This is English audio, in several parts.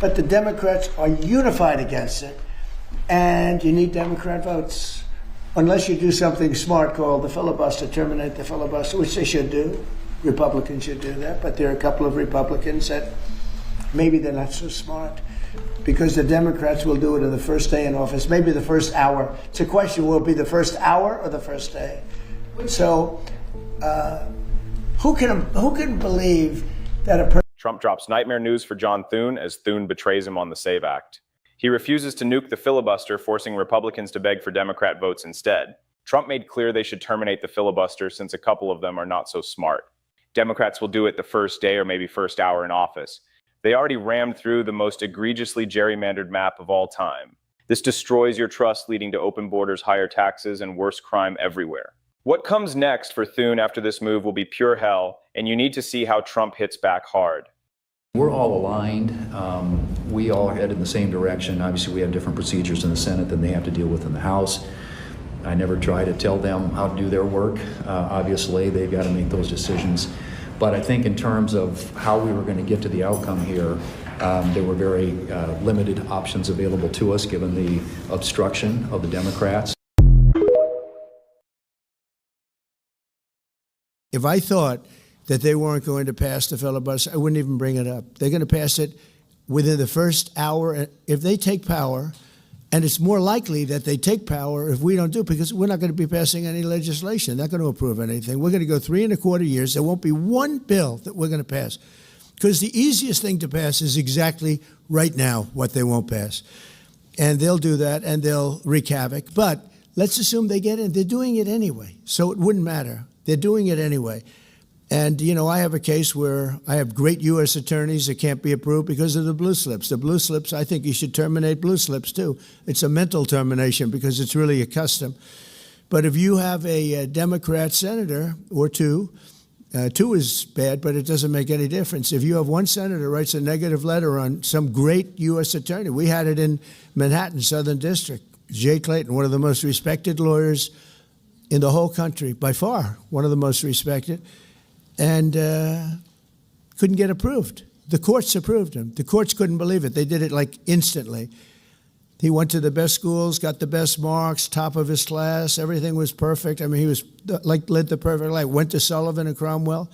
But the Democrats are unified against it, and you need Democrat votes. Unless you do something smart called the filibuster, terminate the filibuster, which they should do. Republicans should do that, but there are a couple of Republicans that maybe they're not so smart, because the Democrats will do it in the first day in office, maybe the first hour. It's a question, will it be the first hour or the first day? So who can believe that a person... Trump drops nightmare news for John Thune as Thune betrays him on the SAVE Act. He refuses to nuke the filibuster, forcing Republicans to beg for Democrat votes instead. Trump made clear they should terminate the filibuster since a couple of them are not so smart. Democrats will do it the first day or maybe first hour in office. They already rammed through the most egregiously gerrymandered map of all time. This destroys your trust, leading to open borders, higher taxes, and worse crime everywhere. What comes next for Thune after this move will be pure hell, and you need to see how Trump hits back hard. We're all aligned. We all head in the same direction. Obviously, we have different procedures in the Senate than they have to deal with in the House. I never try to tell them how to do their work. Obviously, they've got to make those decisions. But I think in terms of how we were going to get to the outcome here, there were very limited options available to us given the obstruction of the Democrats. If I thought that they weren't going to pass the filibuster, I wouldn't even bring it up. They're going to pass it within the first hour. If they take power, and it's more likely that they take power if we don't do it, because we're not going to be passing any legislation. They're not going to approve anything. We're going to go 3¼ years. There won't be one bill that we're going to pass, because the easiest thing to pass is exactly right now what they won't pass. And they'll do that, and they'll wreak havoc. But let's assume they get in. They're doing it anyway, so it wouldn't matter. They're doing it anyway. And, you know, I have a case where I have great U.S. attorneys that can't be approved because of the blue slips. The blue slips, I think you should terminate blue slips, too. It's a mental termination because it's really a custom. But if you have a Democrat senator or two is bad, but it doesn't make any difference. If you have one senator writes a negative letter on some great U.S. attorney, we had it in Manhattan, Southern District, Jay Clayton, one of the most respected lawyers in the whole country, by far, one of the most respected, and couldn't get approved. The courts approved him. The courts couldn't believe it. They did it like instantly. He went to the best schools, got the best marks, top of his class. Everything was perfect. I mean, he was like lived the perfect life. Went to Sullivan and Cromwell.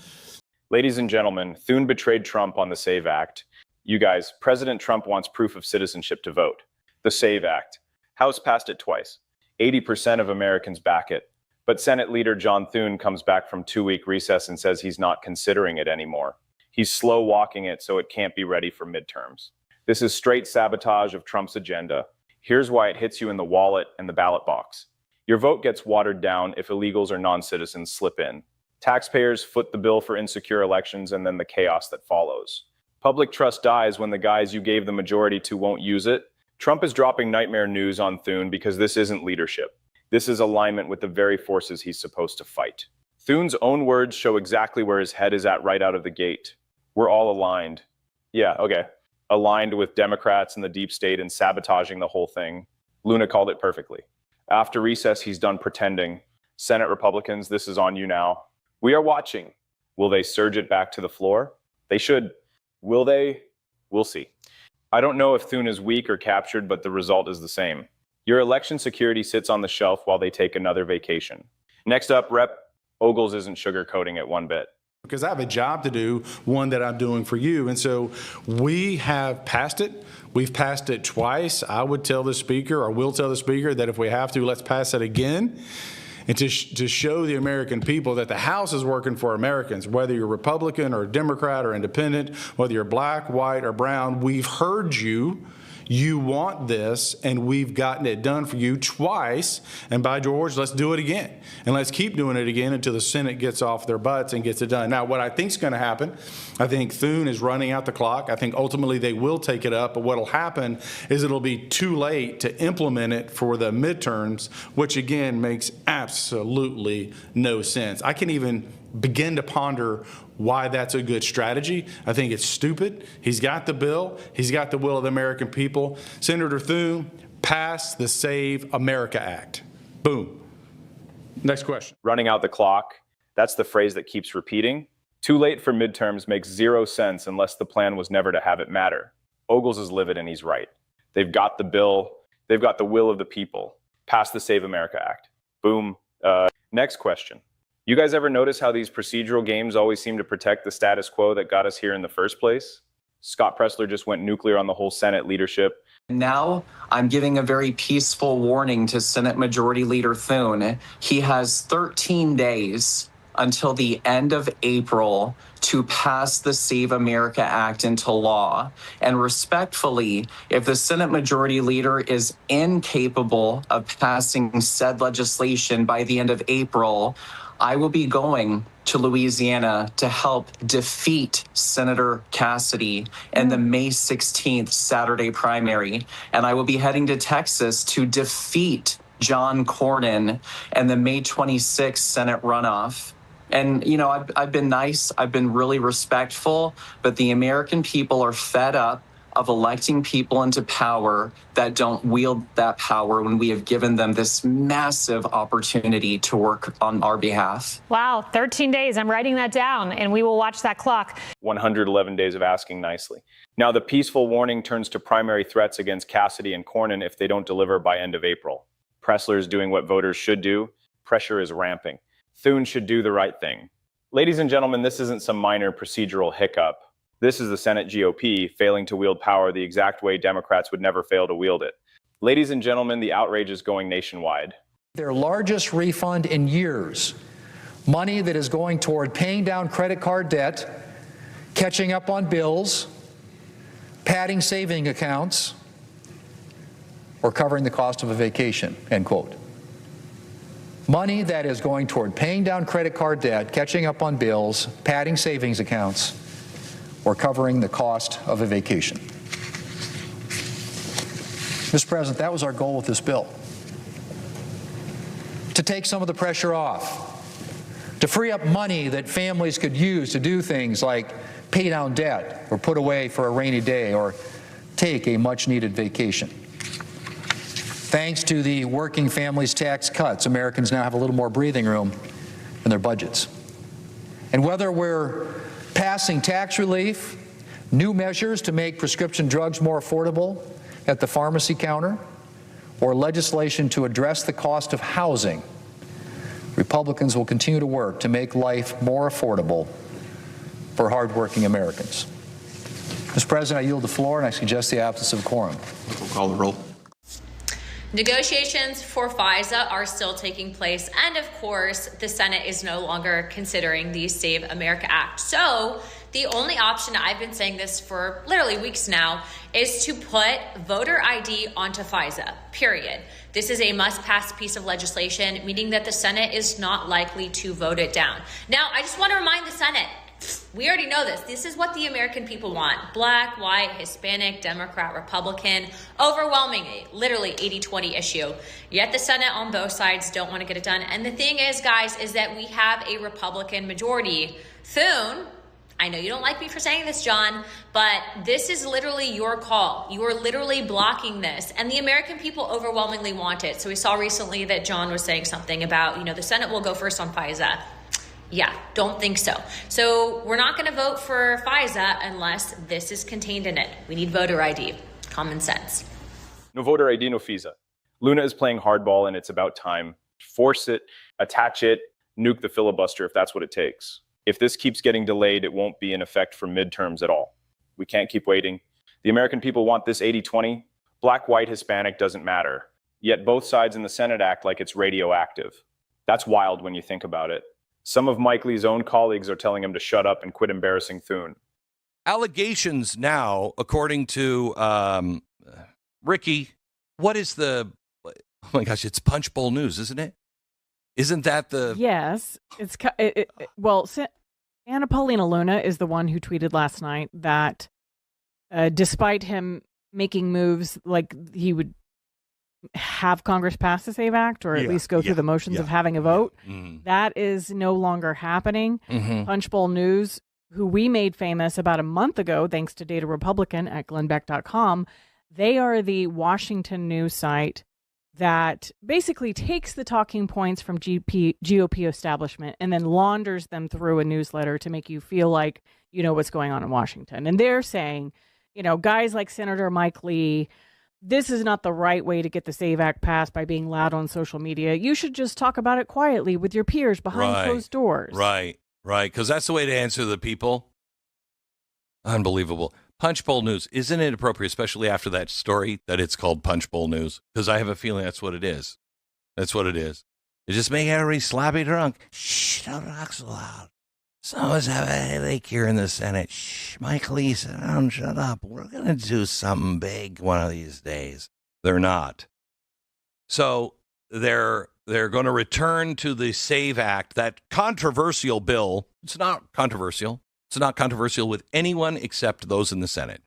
Ladies and gentlemen, Thune betrayed Trump on the SAVE Act. You guys, President Trump wants proof of citizenship to vote. The SAVE Act. House passed it twice. 80% of Americans back it. But Senate Leader John Thune comes back from 2-week recess and says he's not considering it anymore. He's slow walking it so it can't be ready for midterms. This is straight sabotage of Trump's agenda. Here's why it hits you in the wallet and the ballot box. Your vote gets watered down if illegals or non-citizens slip in. Taxpayers foot the bill for insecure elections and then the chaos that follows. Public trust dies when the guys you gave the majority to won't use it. Trump is dropping nightmare news on Thune because this isn't leadership. This is alignment with the very forces he's supposed to fight. Thune's own words show exactly where his head is at right out of the gate. We're all aligned. Yeah, okay. Aligned with Democrats and the deep state and sabotaging the whole thing. Luna called it perfectly. After recess, he's done pretending. Senate Republicans, this is on you now. We are watching. Will they surge it back to the floor? They should. Will they? We'll see. I don't know if Thune is weak or captured, but the result is the same. Your election security sits on the shelf while they take another vacation. Next up, Rep. Ogles isn't sugarcoating it one bit. Because I have a job to do, one that I'm doing for you. And so we have passed it. We've passed it twice. I would tell the speaker, or will tell the speaker, that if we have to, let's pass it again. And to show the American people that the House is working for Americans, whether you're Republican or Democrat or independent, whether you're black, white, or brown, we've heard you. You want this, and we've gotten it done for you twice. And by George, let's do it again. And let's keep doing it again until the Senate gets off their butts and gets it done. Now, what I think is going to happen, I think Thune is running out the clock. I think ultimately they will take it up. But what will happen is it'll be too late to implement it for the midterms, which, again, makes absolutely no sense. I can even begin to ponder why that's a good strategy. I think it's stupid. He's got the bill. He's got the will of the American people. Senator Thune, pass the Save America Act. Boom. Next question. Running out the clock. That's the phrase that keeps repeating. Too late for midterms makes zero sense unless the plan was never to have it matter. Ogles is livid and he's right. They've got the bill. They've got the will of the people. Pass the Save America Act. Boom. Next question. You guys ever notice how these procedural games always seem to protect the status quo that got us here in the first place? Scott Pressler just went nuclear on the whole Senate leadership. Now I'm giving a very peaceful warning to Senate Majority Leader Thune. He has 13 days until the end of April to pass the Save America Act into law. And respectfully, if the Senate Majority Leader is incapable of passing said legislation by the end of April, I will be going to Louisiana to help defeat Senator Cassidy in the May 16th Saturday primary. And I will be heading to Texas to defeat John Cornyn in the May 26th Senate runoff. And, you know, I've been nice, I've been really respectful, but the American people are fed up of electing people into power that don't wield that power when we have given them this massive opportunity to work on our behalf. Wow, 13 days. I'm writing that down, and we will watch that clock. 111 days of asking nicely. Now the peaceful warning turns to primary threats against Cassidy and Cornyn if they don't deliver by end of April. Pressler is doing what voters should do. Pressure is ramping. Thune should do the right thing. Ladies and gentlemen, this isn't some minor procedural hiccup. This is the Senate GOP failing to wield power the exact way Democrats would never fail to wield it. Ladies and gentlemen, the outrage is going nationwide. Their largest refund in years, money that is going toward paying down credit card debt, catching up on bills, padding saving accounts, or covering the cost of a vacation, end quote. Money that is going toward paying down credit card debt, catching up on bills, padding savings accounts, or covering the cost of a vacation. Mr. President, that was our goal with this bill. To take some of the pressure off, to free up money that families could use to do things like pay down debt or put away for a rainy day or take a much-needed vacation. Thanks to the working families tax cuts, Americans now have a little more breathing room in their budgets. And whether we're passing tax relief, new measures to make prescription drugs more affordable at the pharmacy counter, or legislation to address the cost of housing, Republicans will continue to work to make life more affordable for hardworking Americans. Mr. President, I yield the floor, and I suggest the absence of quorum. We'll call the roll. Negotiations for FISA are still taking place, and of course, the Senate is no longer considering the Save America Act. So the only option, I've been saying this for literally weeks now, is to put voter ID onto FISA, period. This is a must-pass piece of legislation, meaning that the Senate is not likely to vote it down. Now, I just want to remind the Senate, we already know this. This is what the American people want. Black, white, Hispanic, Democrat, Republican, overwhelmingly, literally 80-20 issue. Yet the Senate on both sides don't want to get it done. And the thing is, guys, is that we have a Republican majority. Thune, I know you don't like me for saying this, John, but this is literally your call. You are literally blocking this, and the American people overwhelmingly want it. So we saw recently that John was saying something about, the Senate will go first on FISA. Yeah, don't think so. So we're not going to vote for FISA unless this is contained in it. We need voter ID. Common sense. No voter ID, no FISA. Luna is playing hardball, and it's about time. Force it, attach it, nuke the filibuster if that's what it takes. If this keeps getting delayed, it won't be in effect for midterms at all. We can't keep waiting. The American people want this 80-20. Black, white, Hispanic doesn't matter. Yet both sides in the Senate act like it's radioactive. That's wild when you think about it. Some of Mike Lee's own colleagues are telling him to shut up and quit embarrassing Thune. Allegations now, according to Ricky, what is the, oh my gosh, it's Punch Bowl News, isn't it? Isn't that the... Yes. Well, Anna Paulina Luna is the one who tweeted last night that despite him making moves like he would have Congress pass the SAVE Act or at least go through the motions of having a vote, that is no longer happening. Punch Bowl News, who we made famous about a month ago, thanks to Data Republican at glennbeck.com, they are the Washington news site that basically takes the talking points from GOP establishment and then launders them through a newsletter to make you feel like you know what's going on in Washington. And they're saying, guys like Senator Mike Lee, this is not the right way to get the SAVE Act passed by being loud on social media. You should just talk about it quietly with your peers behind closed doors. Right. Because that's the way to answer the people. Unbelievable. Punchbowl News. Isn't it appropriate, especially after that story, that it's called Punchbowl News? Because I have a feeling that's what it is. That's what it is. It just make everybody sloppy drunk. Shh, don't talk so loud. Some of us have a headache here in the Senate. Shh, Mike Lee, sit down, shut up. We're going to do something big one of these days. They're not. So they're going to return to the SAVE Act, that controversial bill. It's not controversial. It's not controversial with anyone except those in the Senate.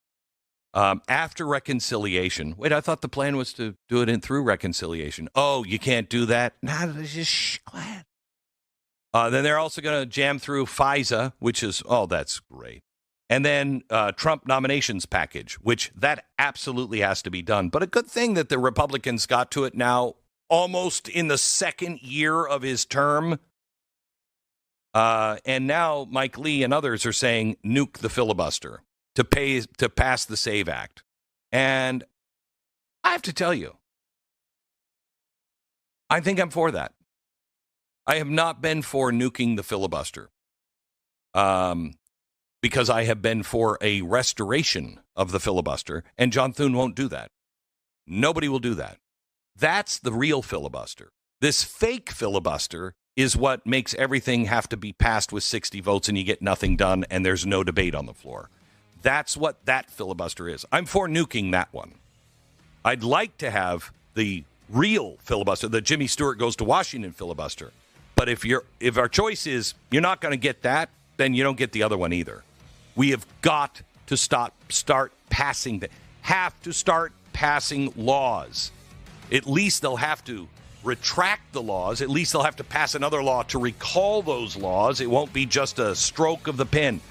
After reconciliation. Wait, I thought the plan was to do it through reconciliation. Oh, you can't do that? Nah, just shh, quiet. Then they're also going to jam through FISA, which is, that's great. And then Trump nominations package, which that absolutely has to be done. But a good thing that the Republicans got to it now, almost in the second year of his term. And now Mike Lee and others are saying nuke the filibuster to pass the SAVE Act. And I have to tell you, I think I'm for that. I have not been for nuking the filibuster because I have been for a restoration of the filibuster, and John Thune won't do that. Nobody will do that. That's the real filibuster. This fake filibuster is what makes everything have to be passed with 60 votes and you get nothing done and there's no debate on the floor. That's what that filibuster is. I'm for nuking that one. I'd like to have the real filibuster, the Jimmy Stewart goes to Washington filibuster. But if our choice is you're not going to get that, then you don't get the other one either. We have got to start passing laws. At least they'll have to retract the laws. At least they'll have to pass another law to recall those laws. It won't be just a stroke of the pen.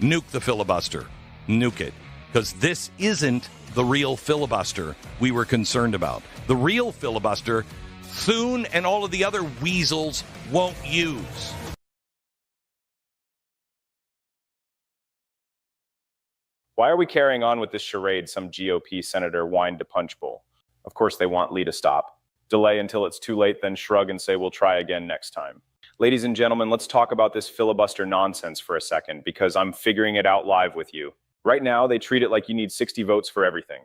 Nuke the filibuster. Nuke it. Because this isn't the real filibuster we were concerned about. The real filibuster, Thune and all of the other weasels won't use. Why are we carrying on with this charade some GOP senator whined to Punchbowl? Of course they want Lee to stop. Delay until it's too late, then shrug and say we'll try again next time. Ladies and gentlemen, let's talk about this filibuster nonsense for a second because I'm figuring it out live with you. Right now, they treat it like you need 60 votes for everything.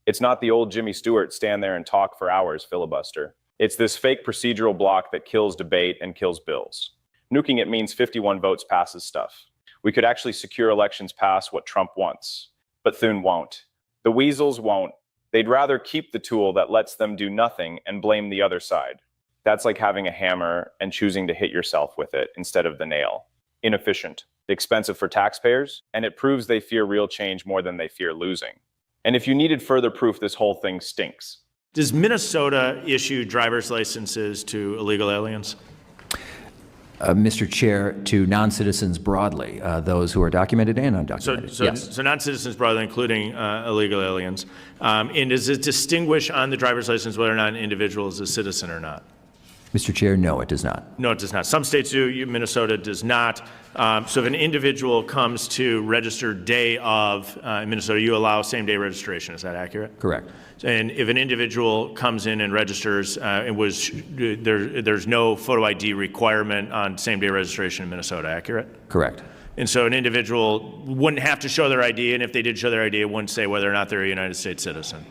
It's not the old Jimmy Stewart stand there and talk for hours filibuster. It's this fake procedural block that kills debate and kills bills. Nuking it means 51 votes passes stuff. We could actually secure elections past what Trump wants. But Thune won't. The weasels won't. They'd rather keep the tool that lets them do nothing and blame the other side. That's like having a hammer and choosing to hit yourself with it instead of the nail. Inefficient, expensive for taxpayers, and it proves they fear real change more than they fear losing. And if you needed further proof, this whole thing stinks. Does Minnesota issue driver's licenses to illegal aliens? Mr. Chair, to non-citizens broadly, those who are documented and undocumented. Yes. So non-citizens broadly, including illegal aliens. And does it distinguish on the driver's license whether or not an individual is a citizen or not? Mr. Chair, no, it does not. No, it does not. Some states do. Minnesota does not. So if an individual comes to register day of in Minnesota, you allow same-day registration. Is that accurate? Correct. And if an individual comes in and registers, there's no photo ID requirement on same-day registration in Minnesota, accurate? Correct. And so an individual wouldn't have to show their ID, and if they did show their ID, it wouldn't say whether or not they're a United States citizen.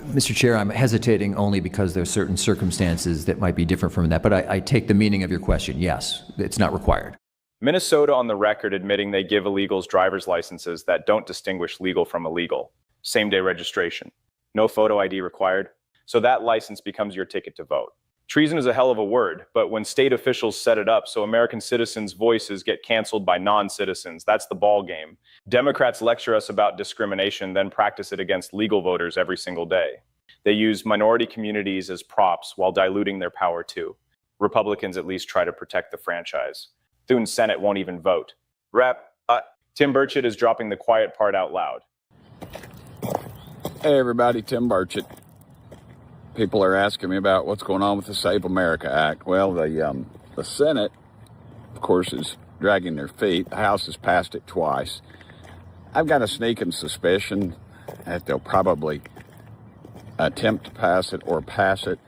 Mr. Chair, I'm hesitating only because there are certain circumstances that might be different from that, but I take the meaning of your question. Yes, it's not required. Minnesota on the record admitting they give illegals driver's licenses that don't distinguish legal from illegal. Same-day registration. No photo ID required. So that license becomes your ticket to vote. Treason is a hell of a word, but when state officials set it up so American citizens' voices get canceled by non-citizens, that's the ball game. Democrats lecture us about discrimination, then practice it against legal voters every single day. They use minority communities as props while diluting their power too. Republicans at least try to protect the franchise. Thune's Senate won't even vote. Tim Burchett is dropping the quiet part out loud. Hey everybody, Tim Burchett. People are asking me about what's going on with the Save America Act. Well, the Senate, of course, is dragging their feet. The House has passed it twice. I've got a sneaking suspicion that they'll probably attempt to pass it or pass it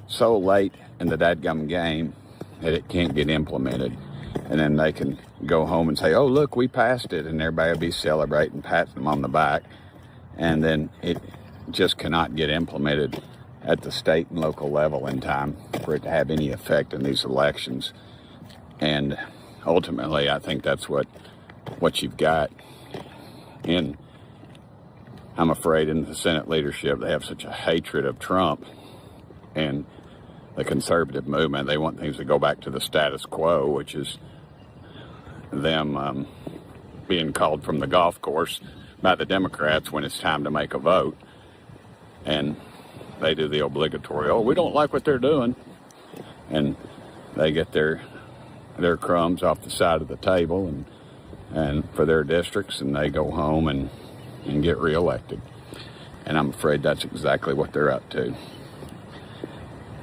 so late in the dadgum game that it can't get implemented. And then they can go home and say, oh, look, we passed it. And everybody will be celebrating, patting them on the back. And then it just cannot get implemented at the state and local level in time for it to have any effect in these elections. And ultimately, I think that's what you've got. And I'm afraid in the Senate leadership, they have such a hatred of Trump and the conservative movement. They want things to go back to the status quo, which is them being called from the golf course by the Democrats when it's time to make a vote. And they do the obligatory, oh, we don't like what they're doing. And they get their crumbs off the side of the table and for their districts, and they go home and get reelected. And I'm afraid that's exactly what they're up to.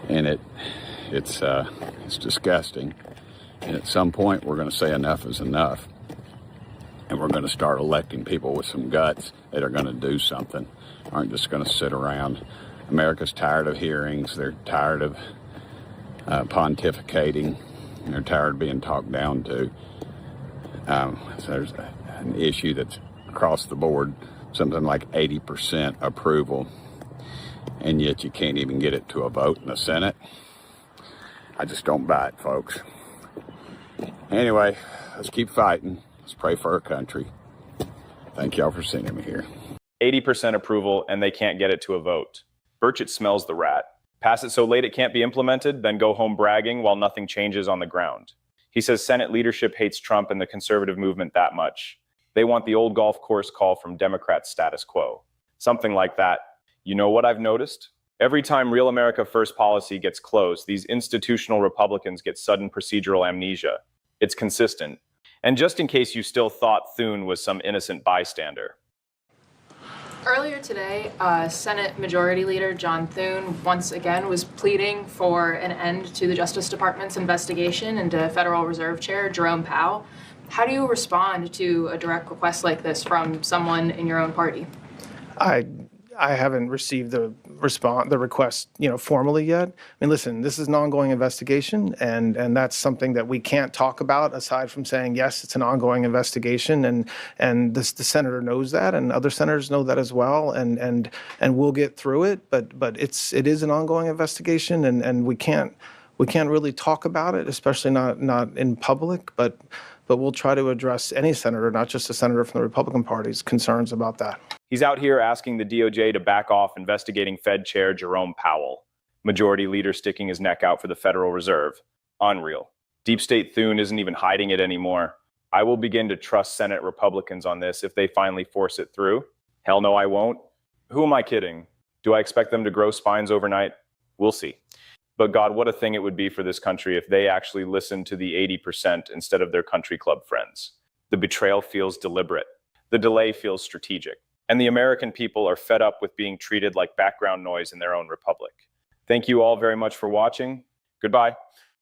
And it's disgusting. And at some point, we're going to say enough is enough. And we're going to start electing people with some guts that are going to do something, aren't just going to sit around. America's tired of hearings. They're tired of pontificating. They're tired of being talked down to. So there's an issue that's across the board, something like 80% approval, and yet you can't even get it to a vote in the Senate. I just don't buy it, folks. Anyway, let's keep fighting. Let's pray for our country. Thank y'all for sending me here. 80% approval, and they can't get it to a vote. Burchett smells the rat. Pass it so late it can't be implemented, then go home bragging while nothing changes on the ground. He says Senate leadership hates Trump and the conservative movement that much. They want the old golf course call from Democrats status quo. Something like that. You know what I've noticed? Every time Real America First policy gets closed, these institutional Republicans get sudden procedural amnesia. It's consistent. And just in case you still thought Thune was some innocent bystander. Earlier today, Senate Majority Leader John Thune once again was pleading for an end to the Justice Department's investigation into Federal Reserve Chair Jerome Powell. How do you respond to a direct request like this from someone in your own party? I haven't received the request, formally yet. I mean, listen, this is an ongoing investigation, and that's something that we can't talk about aside from saying, yes, it's an ongoing investigation, and the senator knows that, and other senators know that as well, and we'll get through it. But it is an ongoing investigation, and we can't really talk about it, especially not in public. But we'll try to address any senator, not just a senator from the Republican Party's concerns about that. He's out here asking the DOJ to back off investigating Fed Chair Jerome Powell. Majority Leader sticking his neck out for the Federal Reserve. Unreal. Deep State Thune isn't even hiding it anymore. I will begin to trust Senate Republicans on this if they finally force it through. Hell no, I won't. Who am I kidding? Do I expect them to grow spines overnight? We'll see. But God, what a thing it would be for this country if they actually listened to the 80% instead of their country club friends. The betrayal feels deliberate. The delay feels strategic. And the American people are fed up with being treated like background noise in their own republic. Thank you all very much for watching. Goodbye.